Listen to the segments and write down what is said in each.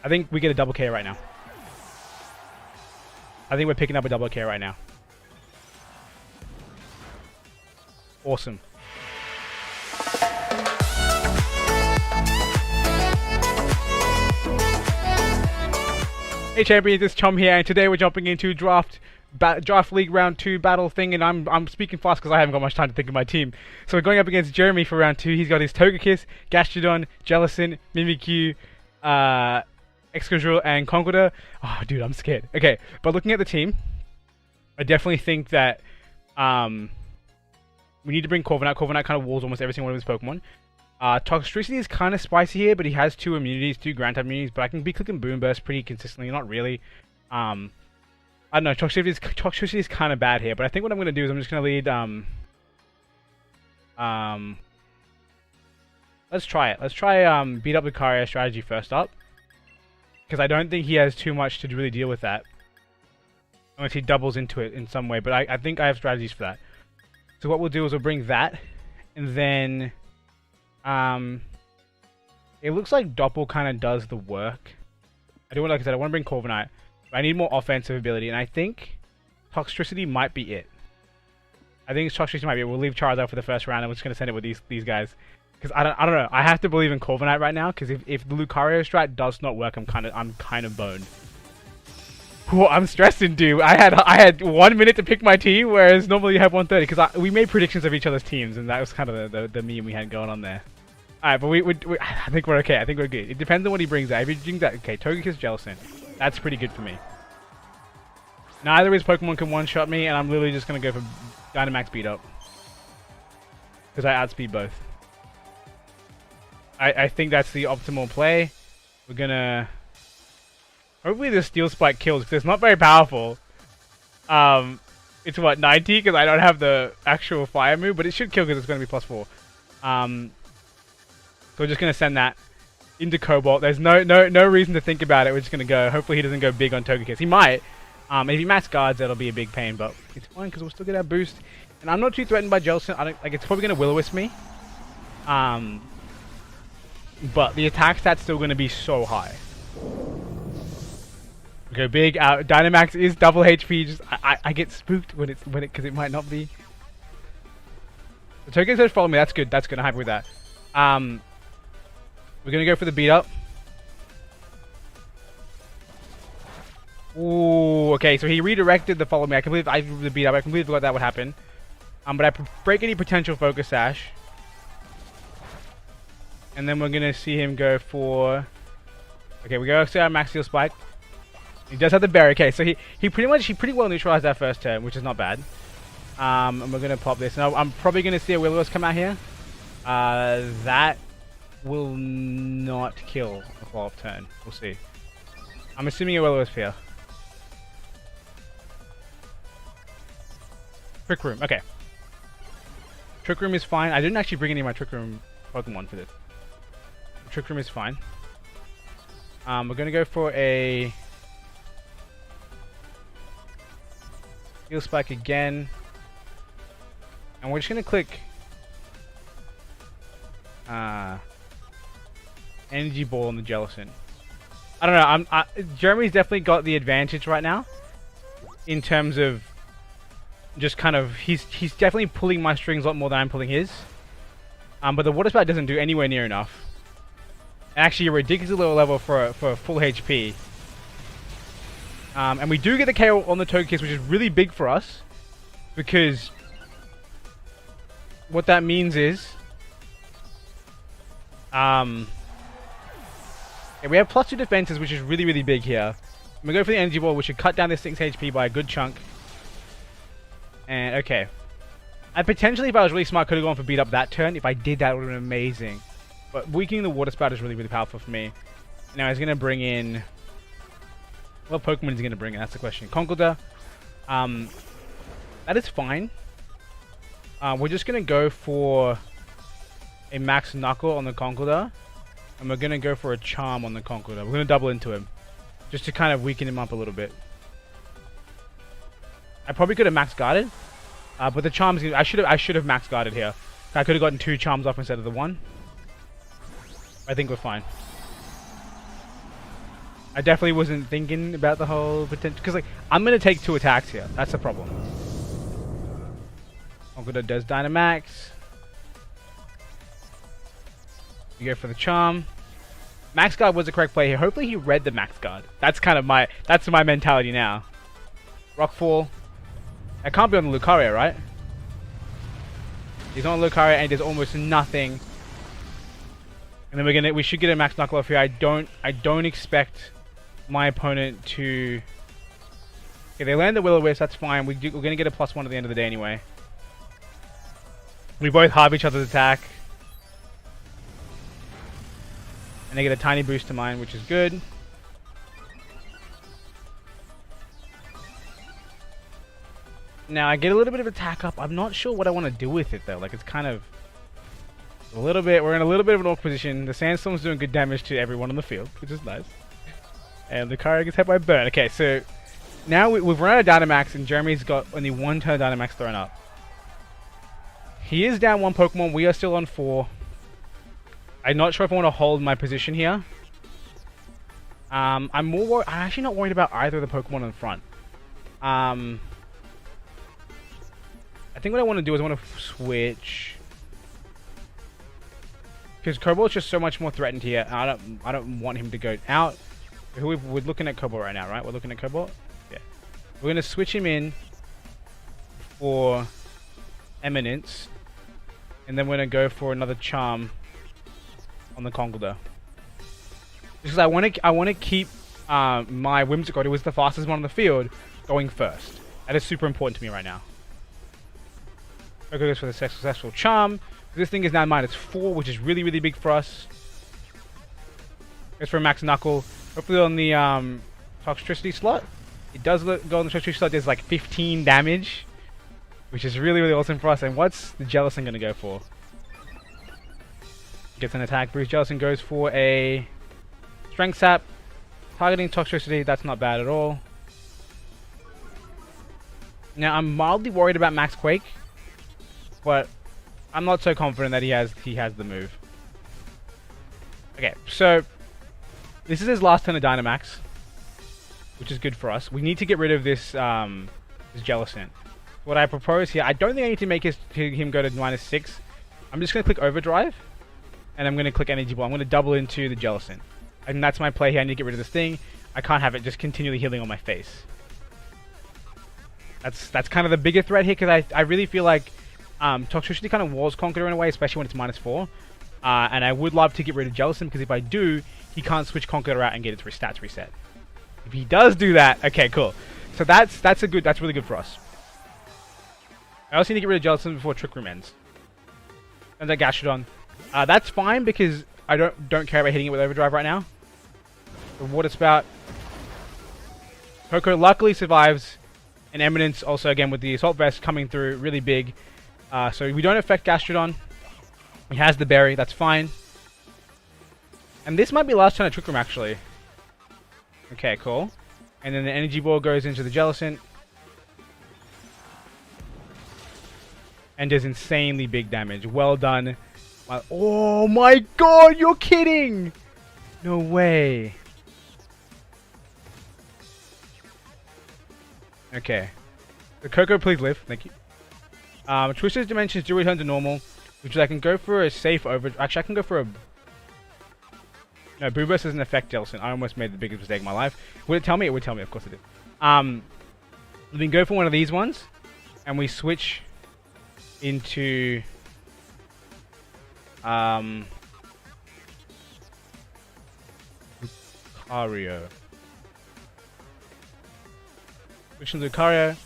I think we get a double K right now. I think we're picking up a double K right now. Awesome. Hey champions, it's Chum here, and today we're jumping into draft league round 2 battle thing, and I'm speaking fast because I haven't got much time to think of my team. So we're going up against Jeremy for round 2. He's got his Togekiss, Gastrodon, Jellicent, Mimikyu, Excadrill, and Conkeldurr. Oh dude, I'm scared. Okay, but looking at the team, I definitely think that we need to bring Corviknight. Corviknight kind of walls almost every single one of his Pokemon. Toxtricity is kind of spicy here, but he has 2 immunities, 2 ground type immunities, but I can be clicking Boom Burst pretty consistently, not really. I don't know, Toxtricity is kind of bad here, but I think what I'm going to do is I'm just going to lead, let's try it. Let's try, beat up the Lucario strategy first up, because I don't think he has too much to really deal with that, unless he doubles into it in some way, but I think I have strategies for that. So what we'll do is we'll bring that, and then... it looks like Doppel kind of does the work. Like I said, I want to bring Corviknight, but I need more offensive ability, and I think Toxtricity might be it. I think Toxtricity might be it. We'll leave Charizard for the first round, and we're just going to send it with these guys. Because I don't know. I have to believe in Corviknight right now, because if the Lucario strat does not work, I'm kind of boned. Whoa, I'm stressing, dude. I had 1 minute to pick my team, whereas normally you have 1:30, because we made predictions of each other's teams, and that was kind of the meme we had going on there. Alright, but I think we're okay. I think we're good. It depends on what he brings out. If he brings that, okay, Togekiss, Jellicent. That's pretty good for me. Neither of his Pokemon can one-shot me, and I'm literally just going to go for Dynamax beat up. Because I outspeed both. I think that's the optimal play. We're going to... Hopefully the Steel Spike kills, because it's not very powerful. It's what, 90? Because I don't have the actual fire move, but it should kill because it's going to be +4. So we're just going to send that into Cobalt. There's no reason to think about it. We're just going to go. Hopefully he doesn't go big on Togekiss. He might. If he max guards, that'll be a big pain, but it's fine because we'll still get our boost. And I'm not too threatened by Jellicent. It's probably going to Will-O-Wisp me. But the attack stat's still going to be so high. We go big. Dynamax is double HP. Just I get spooked because it might not be. The Togekiss says follow me. That's good. That's good. I'm happy with that. We're gonna go for the beat up. Ooh, okay. So he redirected the follow me. I completely the beat up. I completely forgot that would happen. But I break any potential Focus Sash, and then we're gonna see him go for. Okay, we go to our Max Steel Spike. He does have the berry. Okay, so he pretty well neutralized that first turn, which is not bad. And we're gonna pop this. Now I'm probably gonna see a Will-O-Wisp come out here. That will not kill a follow-up turn. We'll see. I'm assuming a Will-O-Wisp here. Trick Room. Okay. Trick Room is fine. I didn't actually bring any of my Trick Room Pokemon for this. Trick Room is fine. We're gonna go for a Steel Spike again. And we're just gonna click Energy Ball on the Jellicent. I don't know. Jeremy's definitely got the advantage right now in terms of just kind of he's definitely pulling my strings a lot more than I'm pulling his. But the Water Spout doesn't do anywhere near enough. And actually, a ridiculously low level for full HP. And we do get the KO on the Togekiss, which is really big for us, because what that means is yeah, we have +2 defenses, which is really big here. And we go for the Energy Ball, which should cut down this 6 HP by a good chunk. And okay, I potentially, if I was really smart, could have gone for beat up that turn. If I did that, it would have been amazing. But weakening the Water Spout is really powerful for me. Now he's gonna bring in, what Pokemon is he gonna bring in? That's the question. Conkeldurr. That is fine. We're just gonna go for a Max Knuckle on the Conkeldurr, and we're gonna go for a Charm on the Conkeldurr. We're gonna double into him, just to kind of weaken him up a little bit. I probably could have Max Guarded, but the Charms, I should have Max Guarded here. I could have gotten 2 Charms off instead of the 1. I think we're fine. I definitely wasn't thinking about the whole potential, because like I'm gonna take 2 attacks here. That's the problem. Conkeldurr does Dynamax. You go for the Charm. Max Guard was the correct play here. Hopefully he read the Max Guard. That's kind of my mentality now. Rockfall. That can't be on the Lucario, right? He's on Lucario and there's almost nothing. And then we should get a Max Knuckle off here. I don't expect my opponent to. Okay, they land the Will-O-Wisp. That's fine. We're gonna get a +1 at the end of the day anyway. We both halve each other's attack. And they get a tiny boost to mine, which is good. Now I get a little bit of attack up. I'm not sure what I want to do with it though. Like it's kind of a little bit. We're in a little bit of an awkward position. The Sandstorm's doing good damage to everyone on the field, which is nice. And the Lucario gets hit by Burn. Okay, so now we've run out of Dynamax, and Jeremy's got only 1 turn Dynamax thrown up. He is down 1 Pokemon. We are still on 4. I'm not sure if I want to hold my position here. I'm actually not worried about either of the Pokemon in front. I think what I want to do is I want to switch, because Cobalt's just so much more threatened here. I don't want him to go out. We're looking at Cobalt right now, right? We're looking at Cobalt. Yeah. We're gonna switch him in for Eminence, and then we're gonna go for another Charm on the Conkeldurr. Because I want to keep my Whimsicott, who was the fastest one on the field, going first. That is super important to me right now. Okay, goes for the successful Charm. This thing is now -4, which is really, really big for us. Goes for a Max Knuckle. Hopefully on the Toxtricity slot. It does go on the Toxtricity slot. There's like 15 damage, which is really, really awesome for us. And what's the Jellicent going to go for? Gets an attack boost. Jellicent goes for a Strength Sap. Targeting Toxtricity. That's not bad at all. Now, I'm mildly worried about Max Quake, but I'm not so confident that he has the move. Okay, so this is his last turn of Dynamax, which is good for us. We need to get rid of this this Jellicent. What I propose here, I don't think I need to make him go to -6. I'm just going to click Overdrive, and I'm going to click Energy Ball. I'm going to double into the Jellicent. And that's my play here. I need to get rid of this thing. I can't have it just continually healing on my face. That's kind of the bigger threat here, because I really feel like Toxtricity kind of walls Conkeldurr in a way, especially when it's -4. And I would love to get rid of Jellicent, because if I do, he can't switch Conkeldurr out and get its stats reset. If he does do that, okay, cool. So that's really good for us. I also need to get rid of Jellicent before Trick Room ends. And that Gastrodon. That's fine, because I don't care about hitting it with Overdrive right now. The Water Spout. Coco luckily survives. And Eminence also, again, with the Assault Vest coming through really big. So we don't affect Gastrodon. He has the Berry, that's fine. And this might be last turn of Trick Room, actually. Okay, cool. And then the Energy Ball goes into the Jellicent. And does insanely big damage. Well done. Oh my god, you're kidding! No way. Okay. The Coco, please live. Thank you. Twisted Dimensions do return to normal, which I can go for a safe over. Actually, I can go for a. No, Boo Burst doesn't affect Jellicent. I almost made the biggest mistake of my life. Would it tell me? It would tell me. Of course it did. We can go for one of these ones, and we switch into Lucario. Switch into Lucario.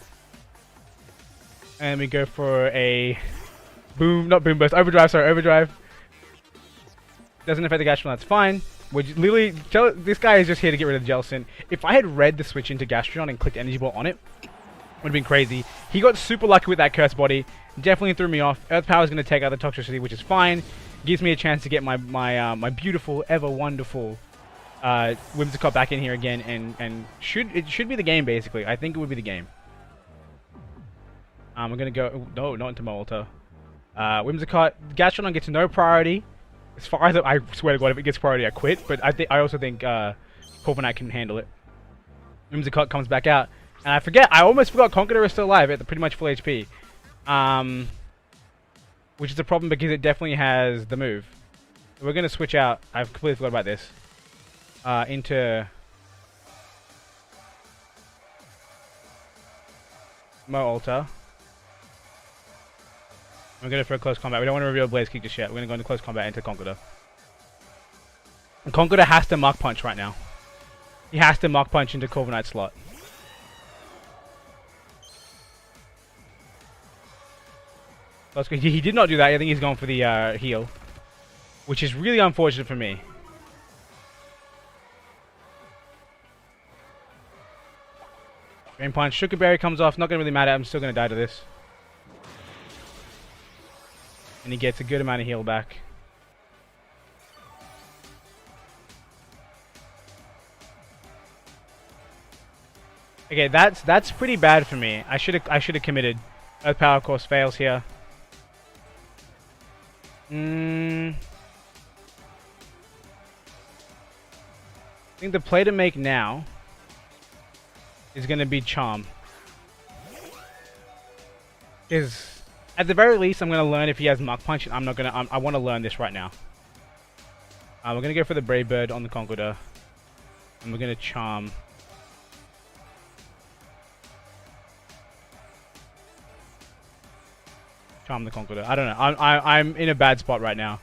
And we go for a not Boom Burst, Overdrive, sorry, Overdrive. Doesn't affect the Gastrodon, that's fine. Literally, this guy is just here to get rid of the Jellicent. If I had read the switch into Gastrodon and clicked Energy Ball on it, would have been crazy. He got super lucky with that Curse Body. Definitely threw me off. Earth Power is going to take out the Toxtricity, which is fine. Gives me a chance to get my beautiful, ever wonderful Whimsicott back in here again, and it should be the game, basically. I think it would be the game. We're going to go... No, not into Molta. Whimsicott. Gastrodon gets no priority. As far as... I swear to God, if it gets priority, I quit. But I also think Corviknight can handle it. Whimsicott comes back out. And I almost forgot Conkeldurr is still alive at pretty much full HP. Which is a problem because it definitely has the move. So we're going to switch out. I've completely forgot about this. Into Mo-Ultra. We're going to for a close combat. We don't want to reveal Blaze Kick just yet. We're going to go into close combat into Conkeldurr. And Conkeldurr has to Mach Punch right now. He has to Mach Punch into Corviknight's slot. Let's go. He did not do that. I think he's going for the heal. Which is really unfortunate for me. Drain Punch. Sugar Berry comes off. Not going to really matter. I'm still going to die to this. And he gets a good amount of heal back. Okay, that's pretty bad for me. I should have committed. Earth Power, of course, fails here. I think the play to make now is going to be Chum. Is at the very least, I'm going to learn if he has Mach Punch. I'm not going to. I want to learn this right now. We're going to go for the Brave Bird on the Conkeldurr, and we're going to Charm. Charm the Conkeldurr. I don't know. I'm in a bad spot right now.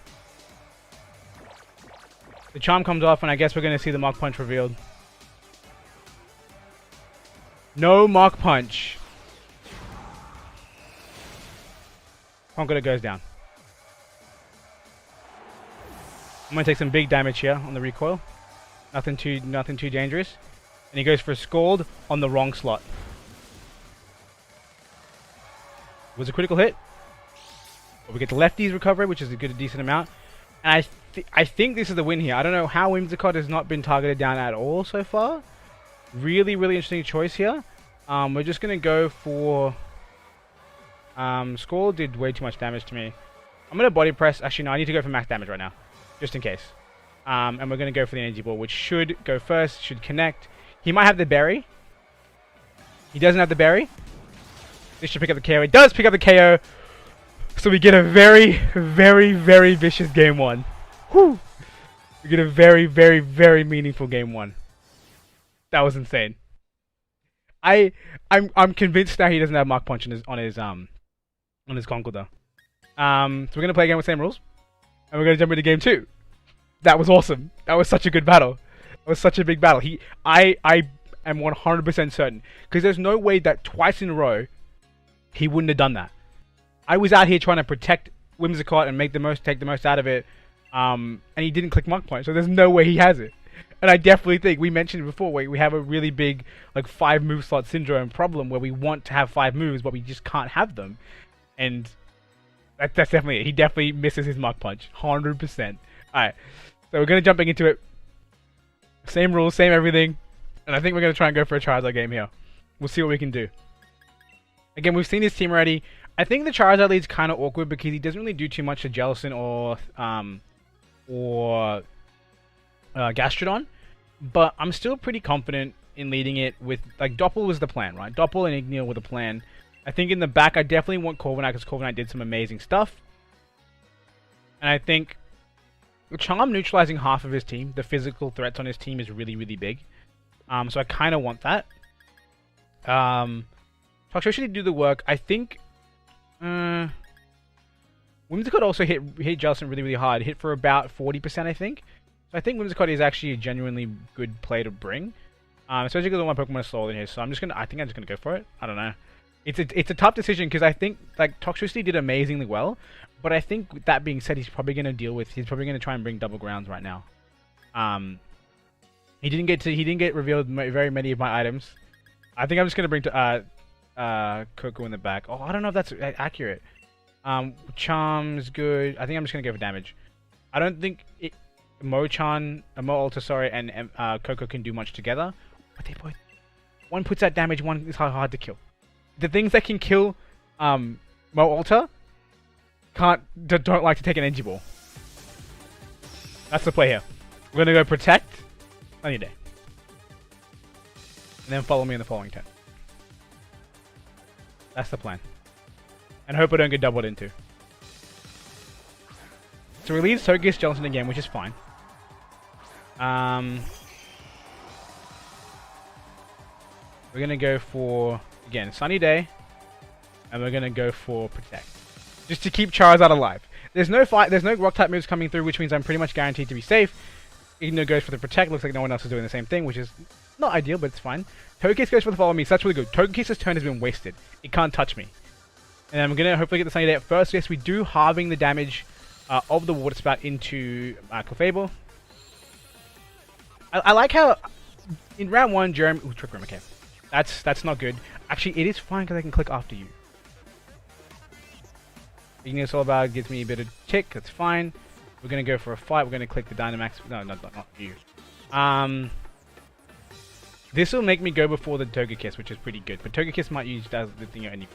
The Charm comes off, and I guess we're going to see the Mach Punch revealed. No Mach Punch. Conkeldurr goes down. I'm going to take some big damage here on the recoil. Nothing too dangerous. And he goes for a Scald on the wrong slot. Was a critical hit. But we get the lefties recovery, which is a decent amount. And I think this is the win here. I don't know how Whimsicott has not been targeted down at all so far. Really, really interesting choice here. We're just going to go for... Scald did way too much damage to me. I'm going to body press. Actually, no, I need to go for max damage right now. Just in case. And we're going to go for the energy ball, which should go first. Should connect. He might have the berry. He doesn't have the berry. This should pick up the KO. It does pick up the KO. So we get a very, very, very vicious game one. Whew. We get a very, very, very meaningful game one. That was insane. I'm convinced now he doesn't have Mach Punch on his Conkeldurr. So we're gonna play again with the same rules, and we're gonna jump into game 2. That was awesome. That was such a good battle. It was such a big battle. I am 100% certain because there's no way that twice in a row he wouldn't have done that. I was out here trying to protect Whimsicott and take the most out of it, and he didn't click Mach Punch, so there's no way he has it. And I definitely think, we mentioned it before, we have a really big, like, 5 move slot syndrome problem where we want to have 5 moves, but we just can't have them. And that's definitely it. He definitely misses his Mach Punch. 100%. Alright, so we're going to jumping into it. Same rules, same everything. And I think we're going to try and go for a Charizard game here. We'll see what we can do. Again, we've seen his team already. I think the Charizard lead's kind of awkward because he doesn't really do too much to Jellicent or Gastrodon, but I'm still pretty confident in leading it with, like, Doppel was the plan, right? Doppel and Igneel were the plan. I think in the back, I definitely want Corviknight because Corviknight did some amazing stuff. And I think Charm neutralizing half of his team, the physical threats on his team is really, really big. So I kind of want that. Toxtricity do the work. I think Whimsicott also hit Jellicent really, really hard. Hit for about 40%, I think. So I think Whimsicott is actually a genuinely good play to bring. Especially because all my Pokemon are slower than his. So I think I'm just gonna go for it. I don't know. It's a tough decision because I think, like, Toxtricity did amazingly well, but I think with that being said, he's probably gonna try and bring double grounds right now. He didn't get revealed very many of my items. I think I'm just gonna bring Coco in the back. Oh, I don't know if that's accurate. Charm's good. I think I'm just gonna go for damage. I don't think Mo-Ultra, sorry, and Coco can do much together. But they both... One puts out damage, one is hard to kill. The things that can kill Mo-Ultra don't like to take an energy ball. That's the play here. We're gonna go protect on your day. and then follow me in the following turn. That's the plan. And hope I don't get doubled into. So we leave Togekiss Johnson again, which is fine. We're gonna go for, again, Sunny Day, and we're gonna go for Protect, just to keep Charizard alive. There's no Rock type moves coming through, which means I'm pretty much guaranteed to be safe. Igno goes for the Protect. Looks like no one else is doing the same thing, which is not ideal, but it's fine. Togekiss goes for the Follow Me, so that's really good. Togekiss's turn has been wasted. It can't touch me. And I'm gonna hopefully get the Sunny Day at first. Yes, we do halving the damage of the Water Spout into Clefable. I like how in round 1, Jeremy... Ooh, Trick Room, okay. That's not good. Actually, it is fine because I can click after you. Igneous Solar gives me a bit of tick. That's fine. We're going to go for a fight. We're going to click the Dynamax. No, not you. This will make me go before the Togekiss, which is pretty good. But Togekiss might use the thing anyway.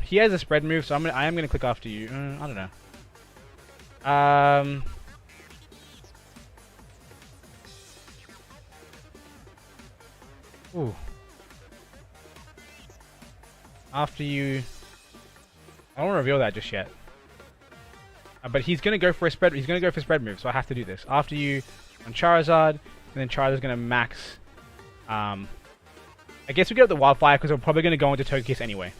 He has a spread move, so I am going to click after you. I don't know. Ooh. After you... I don't want to reveal that just yet. But he's going to go for a spread... He's going to go for spread move, so I have to do this. After you on Charizard, and then Charizard's going to max... I guess we go with the Wildfire, because we're probably going to go into Togekiss anyway.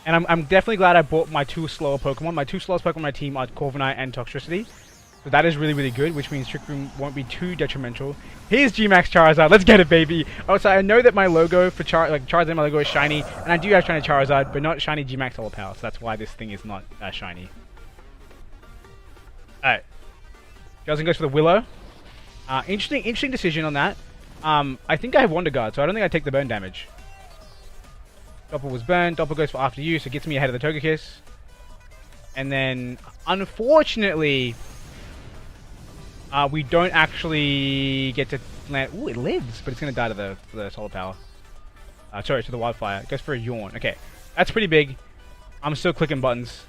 And I'm definitely glad I bought my 2 slower Pokemon. My 2 slowest Pokemon on my team are Corviknight and Toxtricity. So that is really, really good, which means Trick Room won't be too detrimental. Here's G-Max Charizard. Let's get it, baby. Also, I know that my logo for Charizard, my logo is shiny, and I do have shiny Charizard, but not shiny G-Max Solar Power. So that's why this thing is not shiny. Alright. Johnson goes for the Willow. Interesting decision on that. I think I have Wonder Guard, so I don't think I take the burn damage. Doppel was burned. Doppel goes for after you, so it gets me ahead of the Togekiss. And then, unfortunately... we don't actually get to land... Ooh, it lives, but it's going to die to the Solar Power. Sorry, to the Wildfire. It goes for a Yawn. Okay, that's pretty big. I'm still clicking buttons.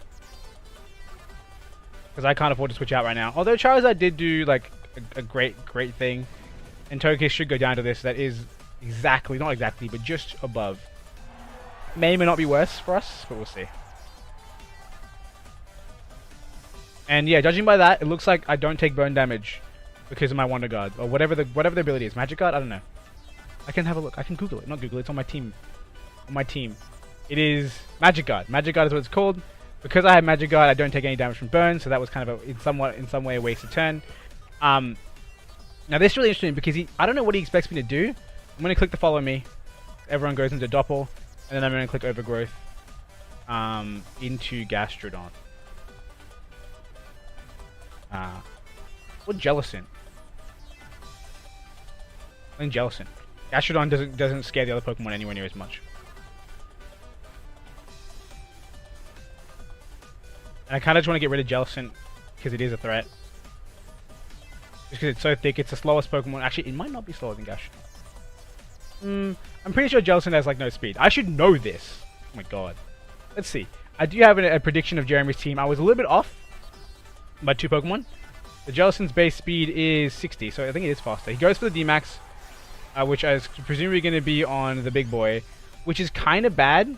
Because I can't afford to switch out right now. Although Charizard did do, like, a great thing. And Togekiss should go down to this. That is exactly, not exactly, but just above. May or may not be worse for us, but we'll see. And yeah, judging by that, it looks like I don't take burn damage because of my Wonder Guard or whatever the ability is. Magic Guard? I don't know. I can have a look. I can Google it. Not Google it. It's on my team. On my team. It is Magic Guard. Magic Guard is what it's called. Because I have Magic Guard, I don't take any damage from burn, so that was kind of in some way a wasted turn. Now this is really interesting because I don't know what he expects me to do. I'm going to click the Follow Me. Everyone goes into Doppel, and then I'm going to click Overgrowth into Gastrodon. What Jellicent? I think Jellicent. Gastrodon doesn't scare the other Pokemon anywhere near as much. And I kind of just want to get rid of Jellicent because it is a threat. Just because it's so thick, it's the slowest Pokemon. Actually, it might not be slower than Gastrodon. I'm pretty sure Jellicent has like no speed. I should know this. Oh my god. Let's see. I do have a prediction of Jeremy's team. I was a little bit off by 2 Pokemon. The Jellicent's base speed is 60, so I think it is faster. He goes for the D-Max, which is presumably going to be on the big boy, which is kind of bad,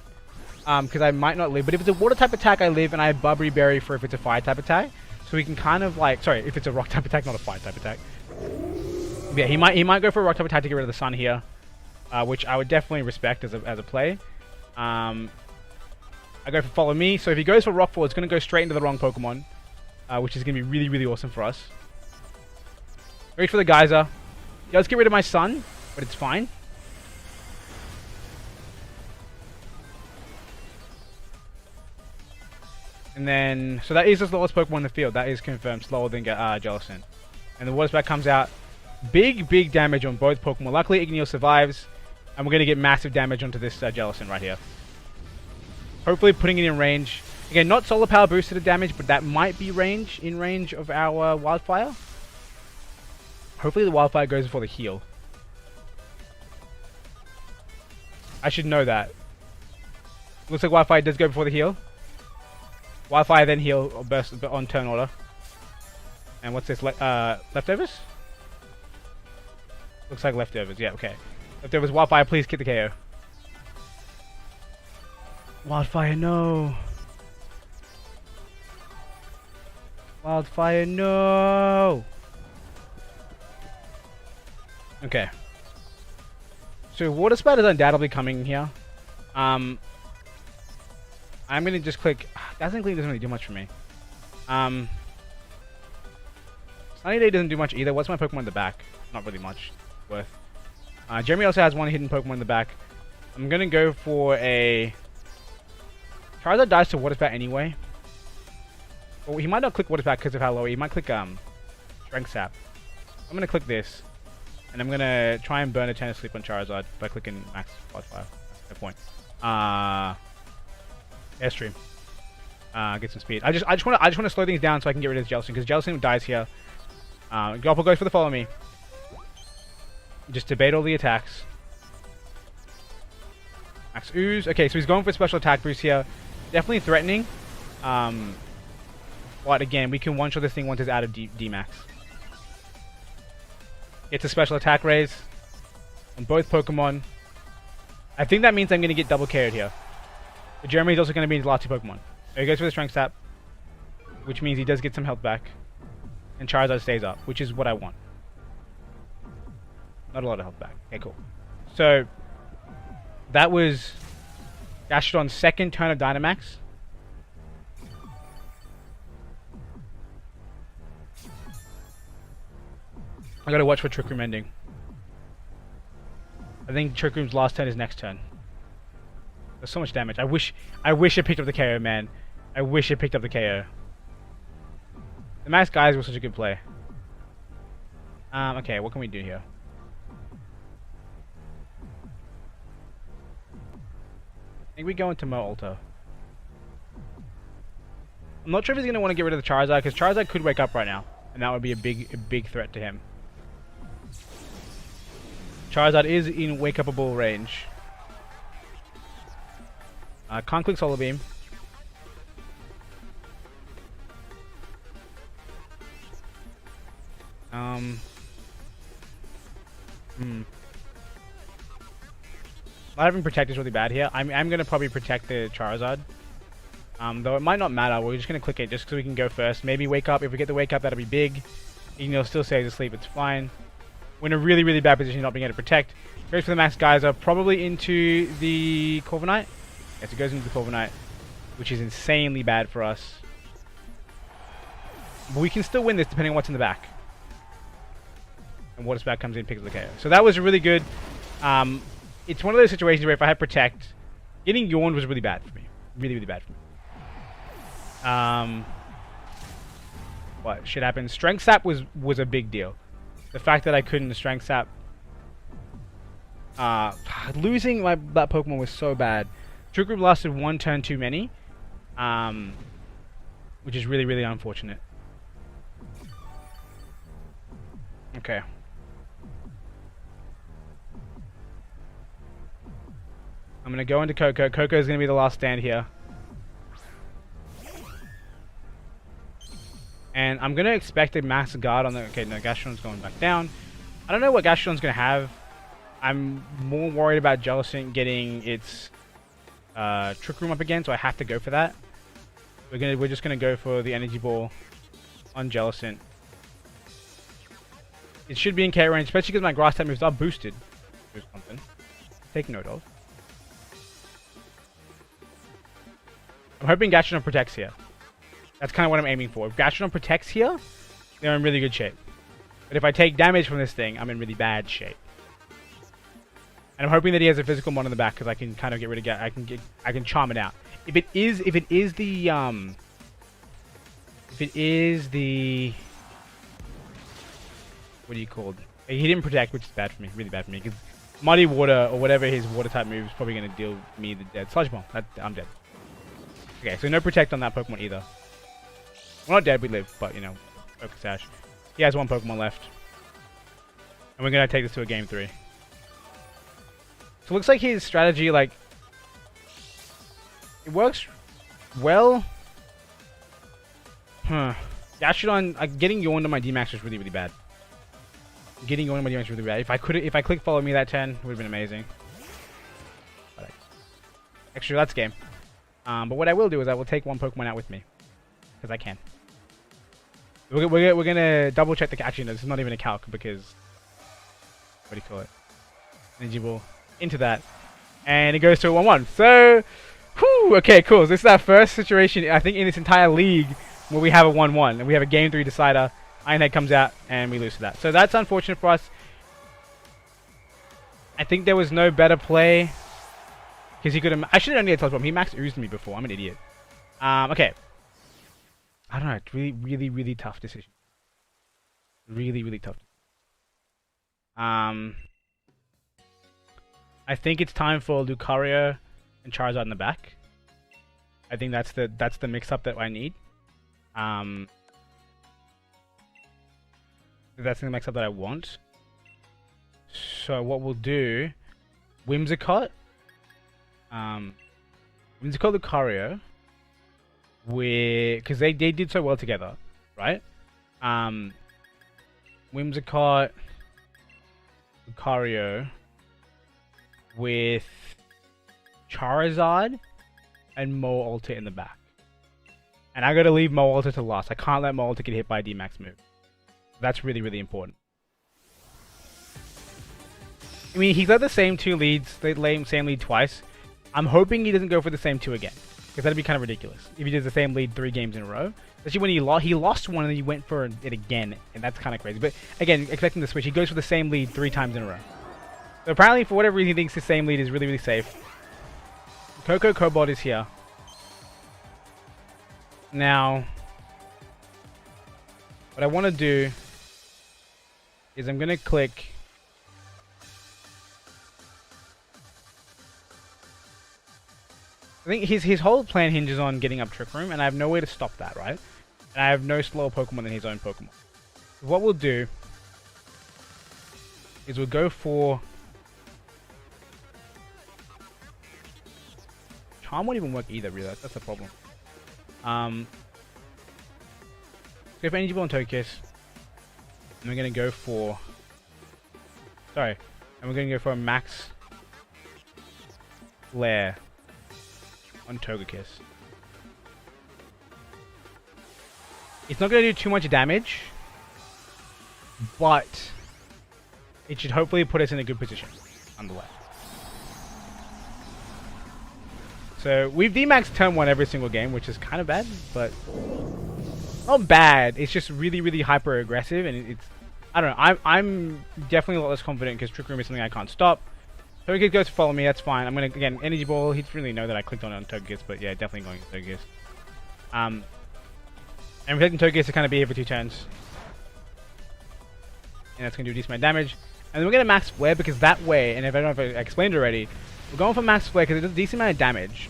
because I might not live. But if it's a water type attack, I live, and I have Bubbery Berry for if it's a fire type attack. So we can kind of like, sorry, if it's a rock type attack, not a fire type attack. Yeah, he might go for a rock type attack to get rid of the sun here, which I would definitely respect as a play. I go for Follow Me, so if he goes for Rockfall, it's going to go straight into the wrong Pokemon. Which is going to be really, really awesome for us. Reach for the Geyser. He does get rid of my sun, but it's fine. And then, so that is the slowest Pokemon in the field. That is confirmed, slower than Jellicent. And the Water Spout comes out. Big damage on both Pokemon. Luckily, Igneel survives. And we're going to get massive damage onto this Jellicent right here. Hopefully putting it in range. Again, not Solar Power boosted to damage, but that might be in range of our Wildfire. Hopefully the Wildfire goes before the heal. I should know that. Looks like Wildfire does go before the heal. Wildfire then heal or burst on turn order. And what's this? Leftovers? Looks like leftovers. Yeah, okay. Leftovers. Wildfire, please get the KO. Wildfire, no. Wildfire, no. Okay. So water spout is undoubtedly coming here. I'm gonna just click. Dazzling Gleam doesn't really do much for me. Sunny Day doesn't do much either. What's my Pokemon in the back? Not really much worth. Jeremy also has one hidden Pokemon in the back. I'm gonna go for a Charizard dies to water spout anyway. Well, he might not click water spout because of how low he might click Strength Sap. I'm gonna click this. And I'm gonna try and burn a Tennis Sleep on Charizard by clicking Max Wildfire. No point. Airstream. Get some speed. I just wanna slow things down so I can get rid of this Jellicent because Jellicent dies here. Gopple goes for the follow me. Just debate all the attacks. Max Ooze. Okay, so he's going for special attack boost here. Definitely threatening. But again, we can one-shot this thing once it's out of D-Max. It's a special attack raise on both Pokemon. I think that means I'm going to get double KO'd here. But Jeremy's also going to be his last two Pokemon. So he goes for the Strength Sap, which means he does get some health back. And Charizard stays up, which is what I want. Not a lot of health back. Okay, cool. So, that was Gastrodon's second turn of Dynamax. I gotta watch for Trick Room ending. I think Trick Room's last turn is next turn. There's so much damage. I wish it picked up the KO, man. I wish it picked up the KO. The Max Guys was such a good play. Okay, what can we do here? I think we go into Mo Ultra. I'm not sure if he's gonna want to get rid of the Charizard because Charizard could wake up right now, and that would be a big threat to him. Charizard is in wake-upable range. Can't click Solar Beam. Not having Protect is really bad here. I'm gonna probably protect the Charizard. Though it might not matter. We're just gonna click it just so we can go first. Maybe Wake Up. If we get the Wake Up, that'll be big. Even though it still stays asleep, it's fine. We're in a really bad position not being able to protect. Goes for the Max Geyser, probably into the Corviknight. Yes, it goes into the Corviknight, which is insanely bad for us. But we can still win this depending on what's in the back. And Water Spout comes in and picks up the KO. So that was really good. It's one of those situations where if I had Protect, getting Yawned was really bad for me. Really bad for me. What shit happened? Strength Sap was a big deal. The fact that I couldn't Strength Sap. Losing that Pokemon was so bad. Trick Room lasted one turn too many. Which is really unfortunate. Okay. I'm gonna go into Coco. Coco is gonna be the last stand here. And I'm gonna expect a Max Guard on the... Okay, no, Gastrodon's going back down. I don't know what Gastrodon's gonna have. I'm more worried about Jellicent getting its Trick Room up again, so I have to go for that. We're just gonna go for the Energy Ball on Jellicent. It should be in K range, especially because my Grass type moves are boosted. There's something. Take note of. I'm hoping Gastrodon protects here. That's kind of what I'm aiming for. If Gastrodon protects here, then I'm in really good shape. But if I take damage from this thing, I'm in really bad shape. And I'm hoping that he has a physical mon in the back because I can kind of get rid of I can charm it out. If it is the what do you call it? He didn't protect, which is bad for me, really bad for me. Because Muddy Water or whatever his water type move is probably going to deal me the dead. Sludge Bomb. I'm dead. Okay, so no protect on that Pokemon either. We're not dead, we live, but you know, Focus Sash. He has one Pokemon left. And we're going to take this to a game 3. So it looks like his strategy, like, it works well. Gastrodon, getting Yawned on my D-Max was really bad. Getting going with really bad. If I click follow me that turn, would have been amazing. But actually, that's game. But what I will do is I will take one Pokemon out with me, because I can. We're gonna double check the. Actually, no, this is not even a calc because what do you call it? Energy Ball into that, and it goes to a 1-1. So, whew, okay, cool. So this is our first situation I think in this entire league where we have a 1-1 and we have a game 3 decider. Ironhead comes out and we lose to that. So that's unfortunate for us. I think there was no better play because he could have. I should have only had Teleport. He max oozed me before. I'm an idiot. Okay. I don't know. It's really tough decision. Really tough. I think it's time for Lucario and Charizard in the back. I think that's the mix-up that I need. That's the mix-up that I want. So what we'll do, Whimsicott, Lucario, because they did so well together, right? Whimsicott, Lucario with Charizard and Mo-Alter in the back. And I gotta leave Mo-Alter to last. I can't let Mo-Alter get hit by a D-Max move. That's really important. I mean, he's got the same 2 leads, the same lead twice. I'm hoping he doesn't go for the same 2 again, because that'd be kind of ridiculous if he does the same lead 3 games in a row. Especially when he lost one and then he went for it again, and that's kind of crazy. But again, expecting the switch, he goes for the same lead 3 times in a row. So apparently, for whatever reason, he thinks the same lead is really safe. Coco Cobalt is here. Now, what I want to do is I'm going to click. I think his whole plan hinges on getting up Trick Room, and I have no way to stop that, right? And I have no slower Pokemon than his own Pokemon. So what we'll do is we'll go for... Charm won't even work either, really. That's the problem. Go for Energy Ball and Togekiss. And we're going to go for... Sorry. And we're going to go for a Max Flare on Togekiss. It's not going to do too much damage, but it should hopefully put us in a good position on the way. So we've D-maxed turn 1 every single game, which is kind of bad, but not bad. It's just really hyper aggressive, and it's I don't know. I'm definitely a lot less confident because Trick Room is something I can't stop. Togekiss goes to follow me. That's fine. I'm gonna again Energy Ball. He doesn't really know that I clicked on Togekiss, but yeah, definitely going to Togekiss. And we're taking Togekiss to kind of be here for 2 turns, and that's gonna do a decent amount of damage. And then we're gonna Max Flare because that way, and if I don't know if I explained it already, we're going for Max Flare because it does a decent amount of damage.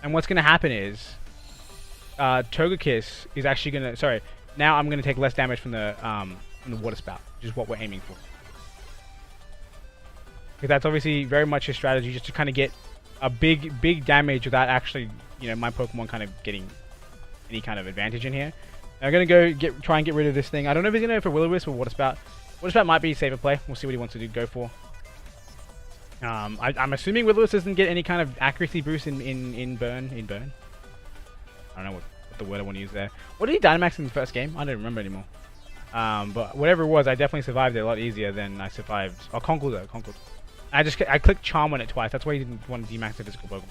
And what's gonna happen is, Togekiss is actually gonna. Sorry, now I'm gonna take less damage from the Water Spout, which is what we're aiming for. Because that's obviously very much his strategy, just to kind of get a big damage without actually, you know, my Pokemon kind of getting any kind of advantage in here. Now I'm gonna try and get rid of this thing. I don't know if he's gonna go for Will-O-Wisp or Water Spout. Water Spout might be a safer play. We'll see what he wants to go for. I'm assuming Will-O-Wisp doesn't get any kind of accuracy boost in burn. I don't know what the word I want to use there. What did he Dynamax in the first game? I don't remember anymore. But whatever it was, I definitely survived it a lot easier than I survived. Oh, Conkeldurr, though. Conkeldurr. I clicked Charm on it twice. That's why he didn't want to D-max a physical Pokemon.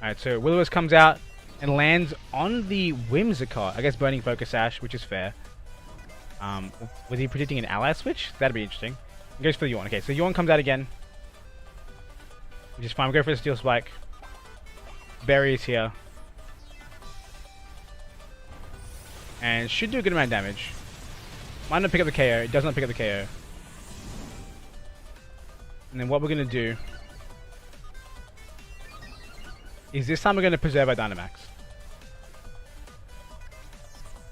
Alright, so Will-O-Wisp comes out and lands on the Whimsicott. I guess Burning Focus Sash, which is fair. Was he predicting an ally switch? That'd be interesting. He goes for the Yawn. Okay, so Yawn comes out again, which is fine. We'll go for the Steel Spike. Berry is here. And should do a good amount of damage. Might not pick up the KO. It does not pick up the KO. And then what we're going to do is this time we're going to preserve our Dynamax.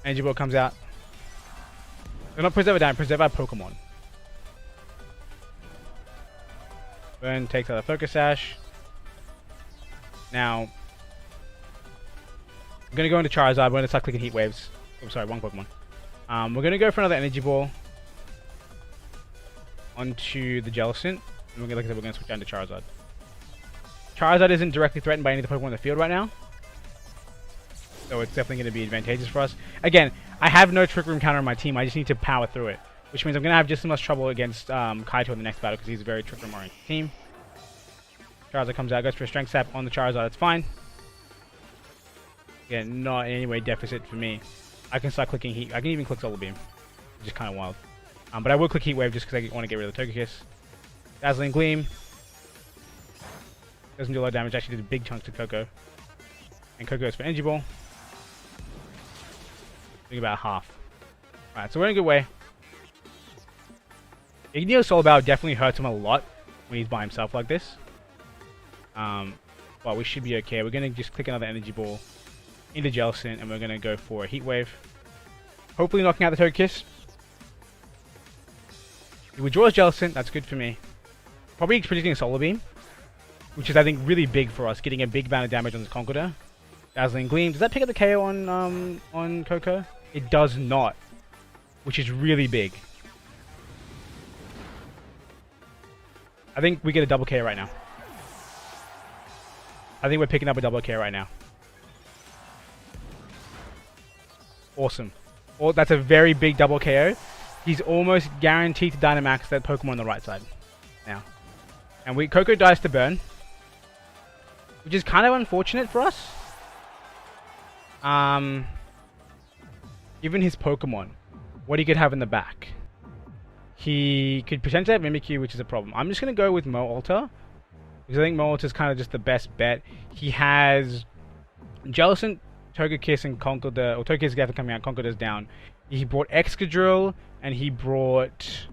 Energy Ball comes out. We're not preserve our Dynamax, preserve our Pokemon. Burn takes out the Focus Sash. Now, I'm going to go into Charizard. We're going to start clicking Heat Waves. Oh, sorry, one Pokemon. We're gonna go for another energy ball onto the Jellicent. And we're gonna, like I said, we're gonna switch down to Charizard. Charizard isn't directly threatened by any of the Pokemon in the field right now, so it's definitely going to be advantageous for us. Again, I have no Trick Room counter on my team. I just need to power through it, which means I'm going to have just as much trouble against Kaito in the next battle because he's a very Trick Room oriented team. Charizard comes out, goes for a Strength Sap on the Charizard. That's fine. Again, not in any way deficit for me. I can start clicking Heat. I can even click Solar Beam, which is kind of wild. But I will click Heat Wave just because I want to get rid of the Togekiss. Dazzling Gleam. Doesn't do a lot of damage. Actually did a big chunk to Coco. And Coco goes for Energy Ball. Doing about half. Alright, so we're in a good way. Igneo Solar Bow definitely hurts him a lot when he's by himself like this. But we should be okay. We're going to just click another Energy Ball into Jellicent, and we're going to go for a Heat Wave. Hopefully knocking out the Togekiss. He withdraws Jellicent. That's good for me. Probably predicting a Solar Beam, which is, I think, really big for us, getting a big amount of damage on this Conkeldurr. Dazzling Gleam. Does that pick up the KO on Coco? It does not, which is really big. I think we get a double KO right now. I think we're picking up a double KO right now. Awesome. Oh, that's a very big double KO. He's almost guaranteed to Dynamax that Pokemon on the right side now. And Coco dies to burn, which is kind of unfortunate for us. Given his Pokemon, what he could have in the back. He could potentially have Mimikyu, which is a problem. I'm just going to go with Mo-Alter, because I think Mo-Alter is kind of just the best bet. He has Jellicent, Togekiss, and Conkeldurr, or Togekiss is definitely coming out, Conkeldurr's down. He brought Excadrill, and he brought...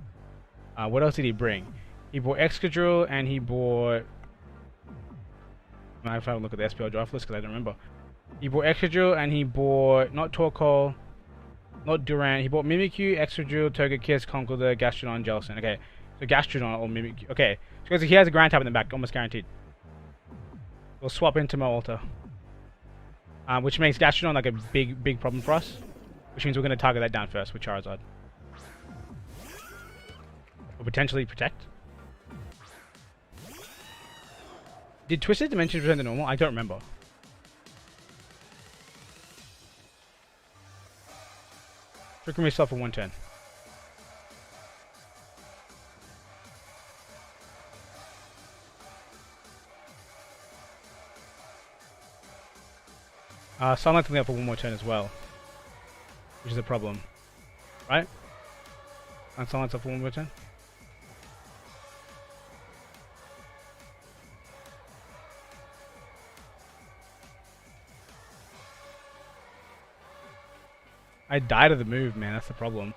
what else did he bring? He brought Excadrill, and he brought... I have to look at the SPL draft list because I don't remember. He bought Excadrill and he bought not Torkoal, not Durant. He bought Mimikyu, Excadrill, Togekiss, Conkeldurr, Gastrodon, Jellicent. Okay, so Gastrodon or Mimikyu. Okay, so he has a Ground Type in the back, almost guaranteed. We'll swap into Mo-Alter, which makes Gastrodon like a big problem for us. Which means we're going to target that down first with Charizard. Or potentially Protect. Did Twisted Dimensions return to normal? I don't remember. Trick Room yourself for one turn. Sunlight's going up for one more turn as well, which is a problem, right? And Sunlight's up for one more turn. I died of the move, man. That's the problem.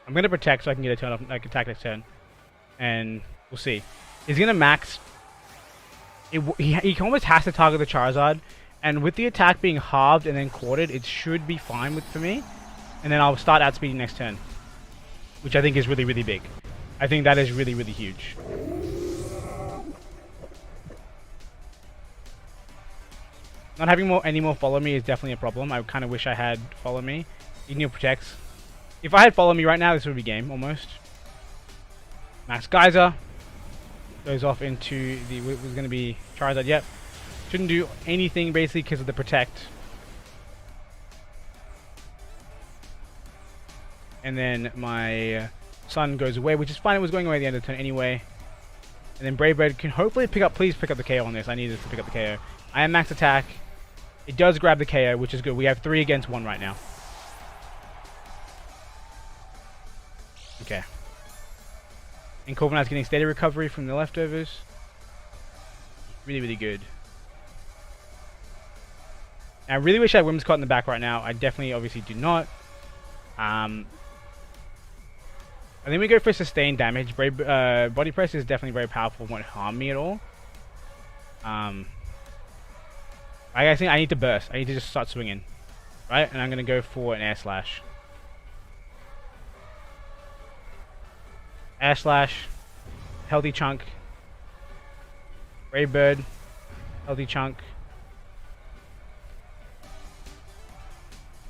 I'm gonna protect so I can get a turn off, like attack next turn, and we'll see. He's gonna max. He almost has to target the Charizard, and with the attack being halved and then quartered, it should be fine for me. And then I'll start outspeeding next turn, which I think is really big. I think that is really huge. Not having any more Follow Me is definitely a problem. I kind of wish I had Follow Me. Igneo protects. If I had Follow Me right now, this would be game, almost. Max Geyser. Goes off into the... was going to be Charizard, yep. Shouldn't do anything, basically, because of the Protect. And then my Sun goes away, which is fine. It was going away at the end of the turn anyway. And then Brave Bird can hopefully pick up... Please pick up the KO on this. I need this to pick up the KO. I am max attack. It does grab the KO, which is good. We have 3 against 1 right now. Okay. And Corviknight's getting steady recovery from the leftovers. Really good. I really wish I had Whimsicott in the back right now. I definitely, obviously, do not. I think we go for sustained damage. Body Press is definitely very powerful. Won't harm me at all. I think I need to burst. I need to just start swinging. Right? And I'm going to go for an Air Slash. Air Slash. Healthy Chunk. Brave Bird. Healthy Chunk.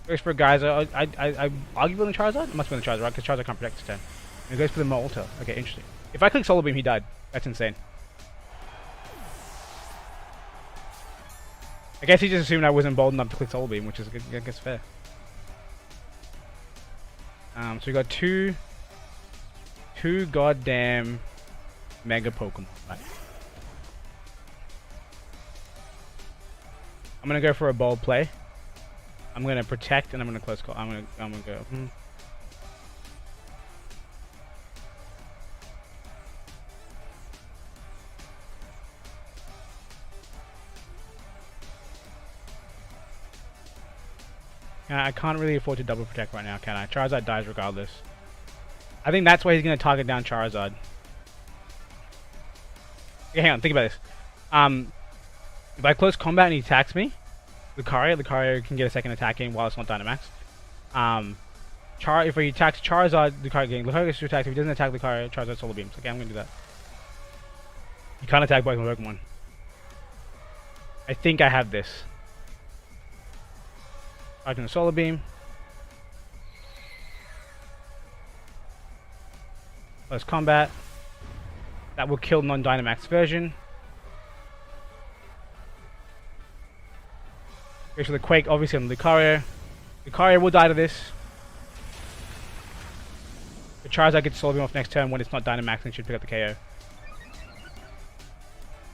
Goes for a geyser. I argue on the Charizard? It must be on the Charizard, right? Because Charizard can't protect this turn. And he goes for the Molta. Okay, interesting. If I click Solar Beam, he died. That's insane. I guess he just assumed I wasn't bold enough to click Solar Beam, which is, I guess, fair. So we got two goddamn Mega Pokemon. Right. I'm gonna go for a bold play. I'm gonna protect and I'm gonna close call. I'm gonna go. I can't really afford to double protect right now, can I? Charizard dies regardless. I think that's why he's gonna target down Charizard. Okay, hang on, think about this. If I close combat and he attacks me, Lucario can get a second attack in while it's not Dynamax. If he attacks Charizard, Lucario gets to attack. If he doesn't attack Lucario, Charizard Solar Beams. Okay, I'm gonna do that. You can't attack both my Pokemon. I think I have this. Charging the Solar Beam. Close combat. That will kill non-Dynamax version. Goes for the Quake, obviously on Lucario. Lucario will die to this. The Charizard gets Solar Beam off next turn when it's not Dynamax and should pick up the KO.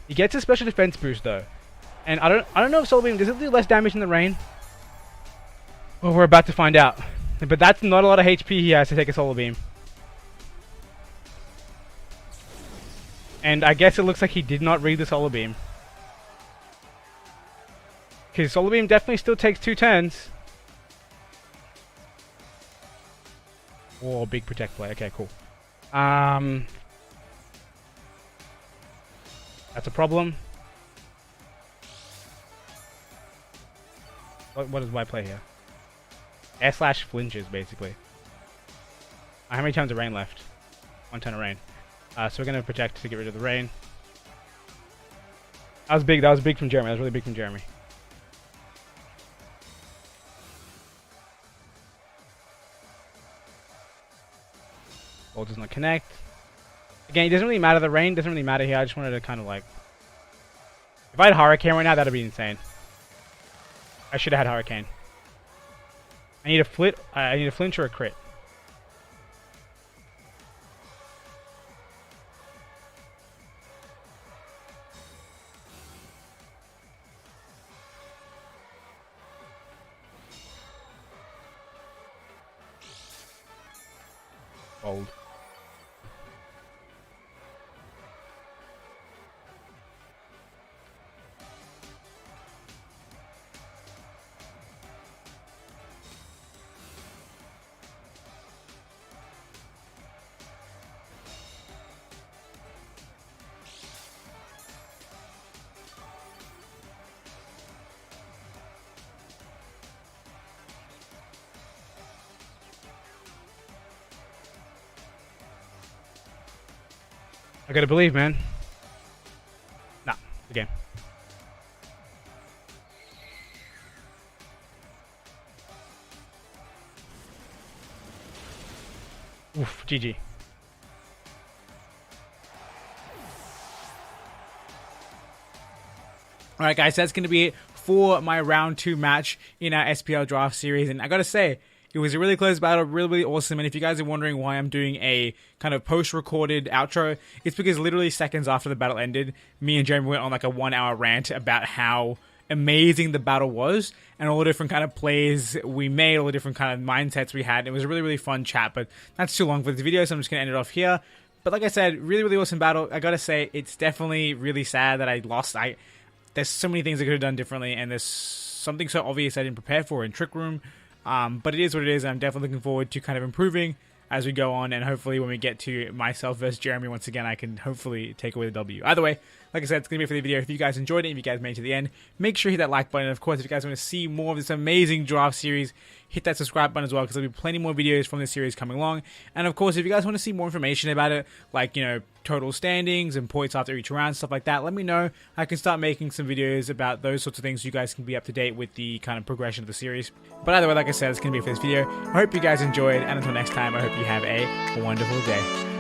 He gets a special defense boost though. And I don't know if Solar Beam, does it do less damage in the rain? Well, we're about to find out. But that's not a lot of HP he has to take a Solar Beam. And I guess it looks like he did not read the Solar Beam. Because Solar Beam definitely still takes 2 turns. Oh, big protect play. Okay, cool. That's a problem. What is my play here? Air Slash flinches, basically. How many turns of rain left? 1 turn of rain. So we're going to protect to get rid of the rain. That was big. That was big from Jeremy. That was really big from Jeremy. Ball does not connect. Again, it doesn't really matter. The rain doesn't really matter here. I just wanted to kind of like... If I had Hurricane right now, that would be insane. I should have had Hurricane. I need a flinch or a crit. Bold. I gotta believe, man. Nah, the game. Oof, GG. Alright guys, that's going to be it for my round 2 match in our SPL draft series. And I gotta say, it was a really close battle, really awesome. And if you guys are wondering why I'm doing a kind of post-recorded outro, it's because literally seconds after the battle ended, me and Jeremy went on like a 1-hour rant about how amazing the battle was and all the different kind of plays we made, all the different kind of mindsets we had. It was a really fun chat, but that's too long for this video, so I'm just going to end it off here. But like I said, really awesome battle. I gotta say, it's definitely really sad that I lost. There's so many things I could have done differently, and there's something so obvious I didn't prepare for in Trick Room. But it is what it is. I'm definitely looking forward to kind of improving as we go on, and hopefully when we get to myself versus Jeremy once again, I can hopefully take away the W. Either way, like I said, it's going to be for the video. If you guys enjoyed it, if you guys made it to the end, make sure you hit that like button. And of course, if you guys want to see more of this amazing draft series, hit that subscribe button as well, because there'll be plenty more videos from this series coming along. And of course, if you guys want to see more information about it, like, you know, total standings and points after each round, stuff like that, let me know. I can start making some videos about those sorts of things so you guys can be up to date with the kind of progression of the series. But either way, like I said, it's going to be it for this video. I hope you guys enjoyed, and until next time, I hope you have a wonderful day.